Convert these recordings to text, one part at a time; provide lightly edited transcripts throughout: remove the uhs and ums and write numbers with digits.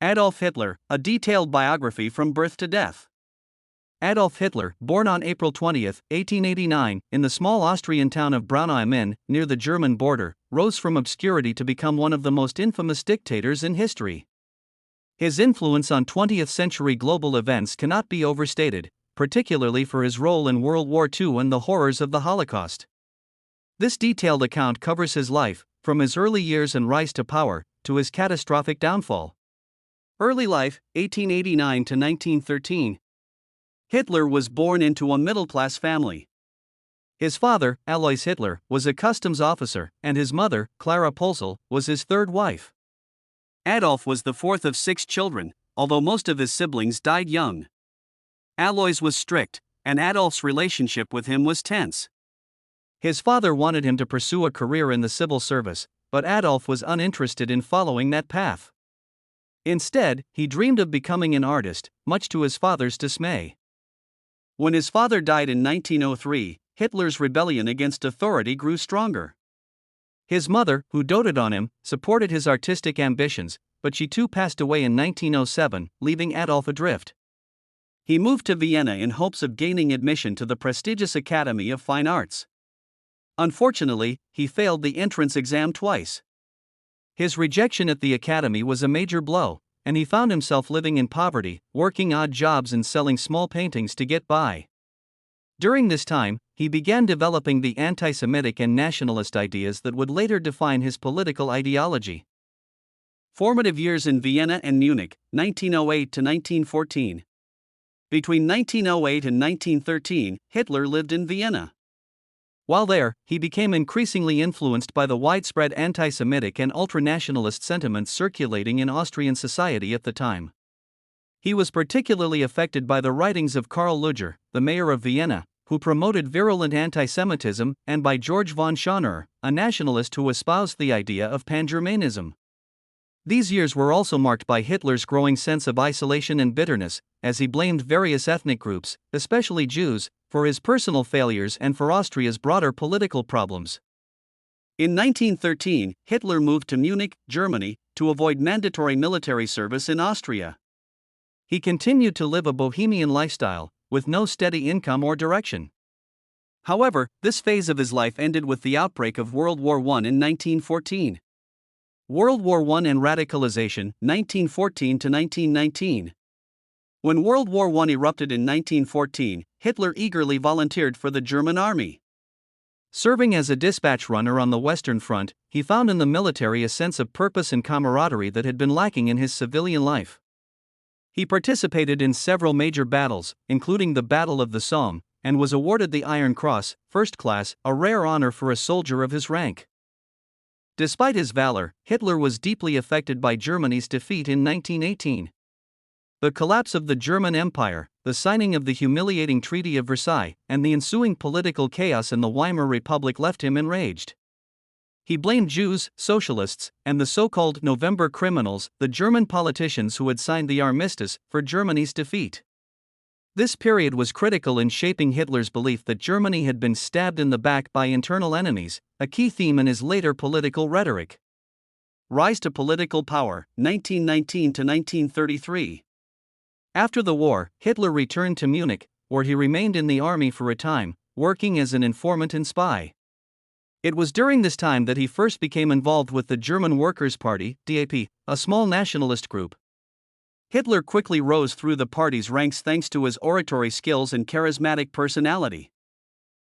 Adolf Hitler, a detailed biography from birth to death. Adolf Hitler, born on April 20, 1889, in the small Austrian town of Braunau am Inn, near the German border, rose from obscurity to become one of the most infamous dictators in history. His influence on 20th-century global events cannot be overstated, particularly for his role in World War II and the horrors of the Holocaust. This detailed account covers his life, from his early years and rise to power, to his catastrophic downfall. Early life, 1889 to 1913. Hitler was born into a middle-class family. His father, Alois Hitler, was a customs officer, and his mother, Clara Pölzl, was his third wife. Adolf was the fourth of 6 children, although most of his siblings died young. Alois was strict, and Adolf's relationship with him was tense. His father wanted him to pursue a career in the civil service, but Adolf was uninterested in following that path. Instead, he dreamed of becoming an artist, much to his father's dismay. When his father died in 1903, Hitler's rebellion against authority grew stronger. His mother, who doted on him, supported his artistic ambitions, but she too passed away in 1907, leaving Adolf adrift. He moved to Vienna in hopes of gaining admission to the prestigious Academy of Fine Arts. Unfortunately, he failed the entrance exam twice. His rejection at the academy was a major blow, and he found himself living in poverty, working odd jobs and selling small paintings to get by. During this time, he began developing the anti-Semitic and nationalist ideas that would later define his political ideology. Formative years in Vienna and Munich, 1908 to 1914. Between 1908 and 1913, Hitler lived in Vienna. While there, he became increasingly influenced by the widespread anti-Semitic and ultranationalist sentiments circulating in Austrian society at the time. He was particularly affected by the writings of Karl Lueger, the mayor of Vienna, who promoted virulent anti-Semitism, and by George von Schauner, a nationalist who espoused the idea of pan-Germanism. These years were also marked by Hitler's growing sense of isolation and bitterness, as he blamed various ethnic groups, especially Jews, for his personal failures and for Austria's broader political problems. In 1913, Hitler moved to Munich, Germany, to avoid mandatory military service in Austria. He continued to live a bohemian lifestyle, with no steady income or direction. However, this phase of his life ended with the outbreak of World War I in 1914. World War I and radicalization, 1914 to 1919. When World War I erupted in 1914, Hitler eagerly volunteered for the German army. Serving as a dispatch runner on the Western Front, he found in the military a sense of purpose and camaraderie that had been lacking in his civilian life. He participated in several major battles, including the Battle of the Somme, and was awarded the Iron Cross, First Class, a rare honor for a soldier of his rank. Despite his valor, Hitler was deeply affected by Germany's defeat in 1918. The collapse of the German Empire, the signing of the humiliating Treaty of Versailles, and the ensuing political chaos in the Weimar Republic left him enraged. He blamed Jews, socialists, and the so-called November criminals, the German politicians who had signed the armistice, for Germany's defeat. This period was critical in shaping Hitler's belief that Germany had been stabbed in the back by internal enemies, a key theme in his later political rhetoric. Rise to political power, 1919 to 1933. After the war, Hitler returned to Munich, where he remained in the army for a time, working as an informant and spy. It was during this time that he first became involved with the German Workers' Party, DAP, a small nationalist group. Hitler quickly rose through the party's ranks thanks to his oratory skills and charismatic personality.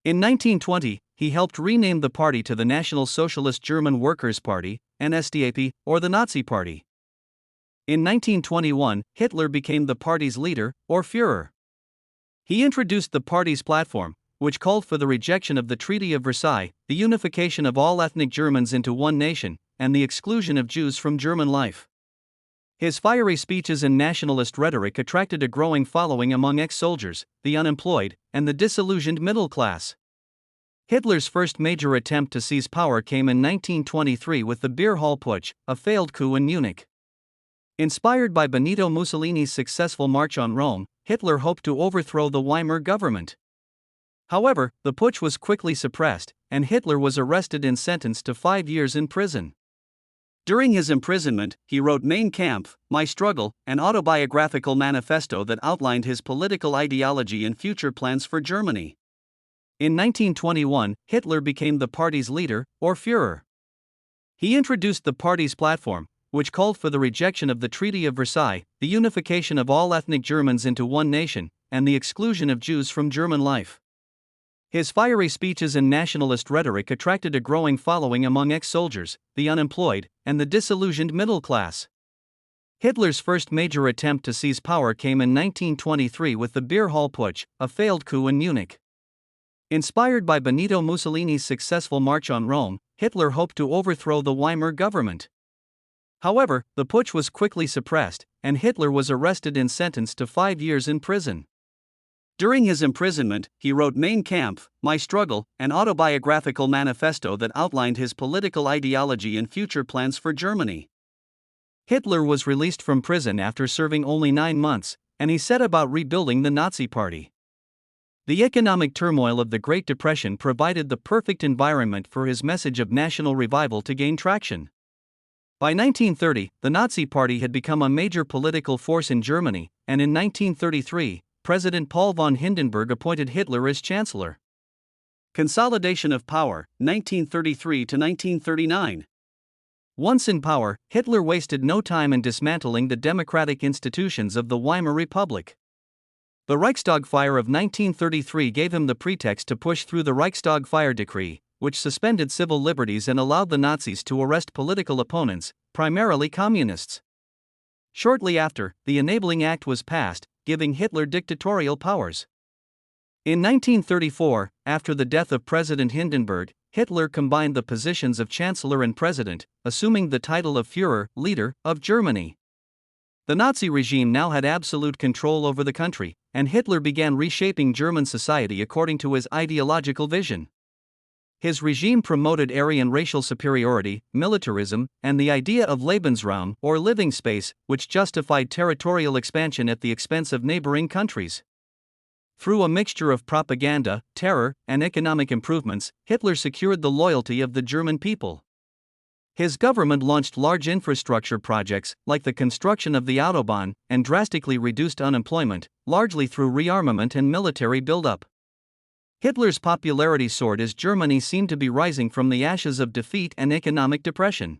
In 1920, he helped rename the party to the National Socialist German Workers' Party, NSDAP, or the Nazi Party. In 1921, Hitler became the party's leader, or Führer. He introduced the party's platform, which called for the rejection of the Treaty of Versailles, the unification of all ethnic Germans into one nation, and the exclusion of Jews from German life. His fiery speeches and nationalist rhetoric attracted a growing following among ex-soldiers, the unemployed, and the disillusioned middle class. Hitler's first major attempt to seize power came in 1923 with the Beer Hall Putsch, a failed coup in Munich. Inspired by Benito Mussolini's successful March on Rome, Hitler hoped to overthrow the Weimar government. However, the putsch was quickly suppressed, and Hitler was arrested and sentenced to 5 years in prison. During his imprisonment, he wrote Mein Kampf, My Struggle, an autobiographical manifesto that outlined his political ideology and future plans for Germany. In 1921, Hitler became the party's leader, or Führer. He introduced the party's platform, which called for the rejection of the Treaty of Versailles, the unification of all ethnic Germans into one nation, and the exclusion of Jews from German life. His fiery speeches and nationalist rhetoric attracted a growing following among ex-soldiers, the unemployed, and the disillusioned middle class. Hitler's first major attempt to seize power came in 1923 with the Beer Hall Putsch, a failed coup in Munich. Inspired by Benito Mussolini's successful March on Rome, Hitler hoped to overthrow the Weimar government. However, the putsch was quickly suppressed, and Hitler was arrested and sentenced to 5 years in prison. During his imprisonment, he wrote Mein Kampf, My Struggle, an autobiographical manifesto that outlined his political ideology and future plans for Germany. Hitler was released from prison after serving only 9 months, and he set about rebuilding the Nazi Party. The economic turmoil of the Great Depression provided the perfect environment for his message of national revival to gain traction. By 1930, the Nazi Party had become a major political force in Germany, and in 1933, President Paul von Hindenburg appointed Hitler as Chancellor. Consolidation of power, 1933 to 1939. Once in power, Hitler wasted no time in dismantling the democratic institutions of the Weimar Republic. The Reichstag fire of 1933 gave him the pretext to push through the Reichstag fire decree, which suspended civil liberties and allowed the Nazis to arrest political opponents, primarily communists. Shortly after, the Enabling Act was passed, giving Hitler dictatorial powers. In 1934, after the death of President Hindenburg, Hitler combined the positions of Chancellor and President, assuming the title of Führer, leader, of Germany. The Nazi regime now had absolute control over the country, and Hitler began reshaping German society according to his ideological vision. His regime promoted Aryan racial superiority, militarism, and the idea of Lebensraum, or living space, which justified territorial expansion at the expense of neighboring countries. Through a mixture of propaganda, terror, and economic improvements, Hitler secured the loyalty of the German people. His government launched large infrastructure projects, like the construction of the Autobahn, and drastically reduced unemployment, largely through rearmament and military buildup. Hitler's popularity soared as Germany seemed to be rising from the ashes of defeat and economic depression.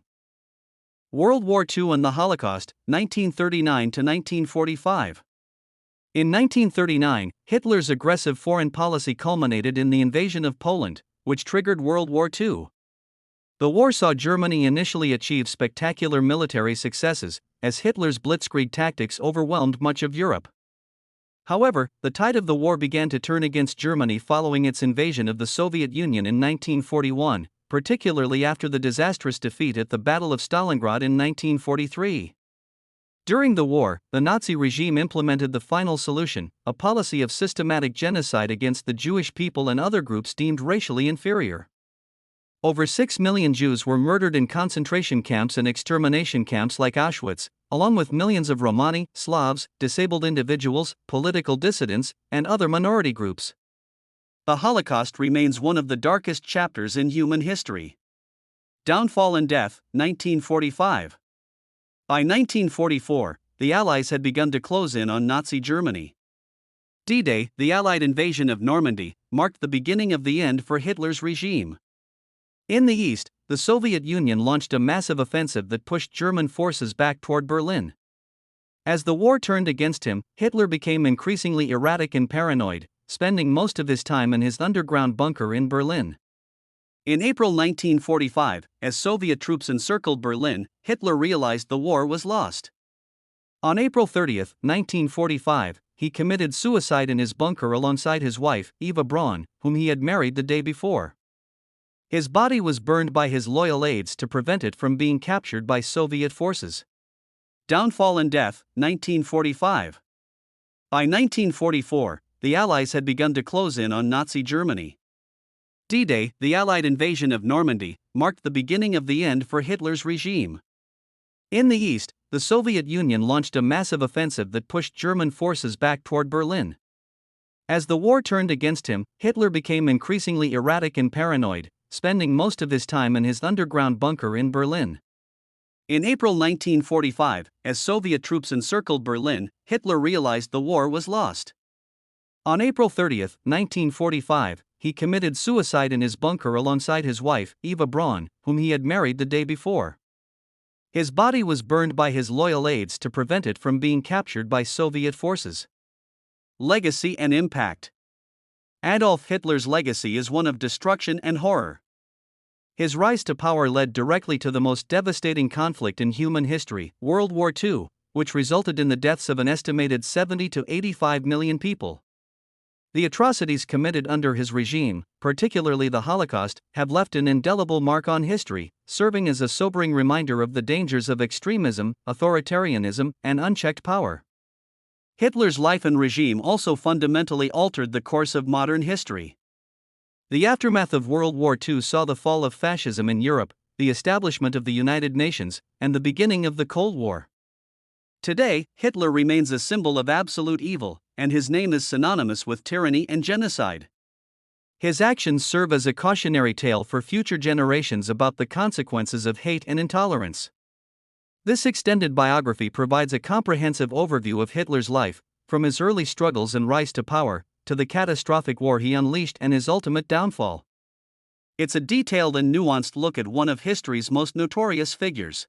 World War II and the Holocaust, 1939 to 1945. In 1939, Hitler's aggressive foreign policy culminated in the invasion of Poland, which triggered World War II. The war saw Germany initially achieve spectacular military successes, as Hitler's blitzkrieg tactics overwhelmed much of Europe. However, the tide of the war began to turn against Germany following its invasion of the Soviet Union in 1941, particularly after the disastrous defeat at the Battle of Stalingrad in 1943. During the war, the Nazi regime implemented the final solution, a policy of systematic genocide against the Jewish people and other groups deemed racially inferior. Over 6 million Jews were murdered in concentration camps and extermination camps like Auschwitz, along with millions of Romani, Slavs, disabled individuals, political dissidents, and other minority groups. The Holocaust remains one of the darkest chapters in human history. Downfall and death, 1945. By 1944, the Allies had begun to close in on Nazi Germany. D-Day, the Allied invasion of Normandy, marked the beginning of the end for Hitler's regime. In the east, the Soviet Union launched a massive offensive that pushed German forces back toward Berlin. As the war turned against him, Hitler became increasingly erratic and paranoid, spending most of his time in his underground bunker in Berlin. In April 1945, as Soviet troops encircled Berlin, Hitler realized the war was lost. On April 30, 1945, he committed suicide in his bunker alongside his wife, Eva Braun, whom he had married the day before. His body was burned by his loyal aides to prevent it from being captured by Soviet forces. Downfall and death, 1945. By 1944, the Allies had begun to close in on Nazi Germany. D-Day, the Allied invasion of Normandy, marked the beginning of the end for Hitler's regime. In the east, the Soviet Union launched a massive offensive that pushed German forces back toward Berlin. As the war turned against him, Hitler became increasingly erratic and paranoid, spending most of his time in his underground bunker in Berlin. In April 1945, as Soviet troops encircled Berlin, Hitler realized the war was lost. On April 30, 1945, he committed suicide in his bunker alongside his wife, Eva Braun, whom he had married the day before. His body was burned by his loyal aides to prevent it from being captured by Soviet forces. Legacy and impact. Adolf Hitler's legacy is one of destruction and horror. His rise to power led directly to the most devastating conflict in human history, World War II, which resulted in the deaths of an estimated 70 to 85 million people. The atrocities committed under his regime, particularly the Holocaust, have left an indelible mark on history, serving as a sobering reminder of the dangers of extremism, authoritarianism, and unchecked power. Hitler's life and regime also fundamentally altered the course of modern history. The aftermath of World War II saw the fall of fascism in Europe, the establishment of the United Nations, and the beginning of the Cold War. Today, Hitler remains a symbol of absolute evil, and his name is synonymous with tyranny and genocide. His actions serve as a cautionary tale for future generations about the consequences of hate and intolerance. This extended biography provides a comprehensive overview of Hitler's life, from his early struggles and rise to power, to the catastrophic war he unleashed and his ultimate downfall. It's a detailed and nuanced look at one of history's most notorious figures.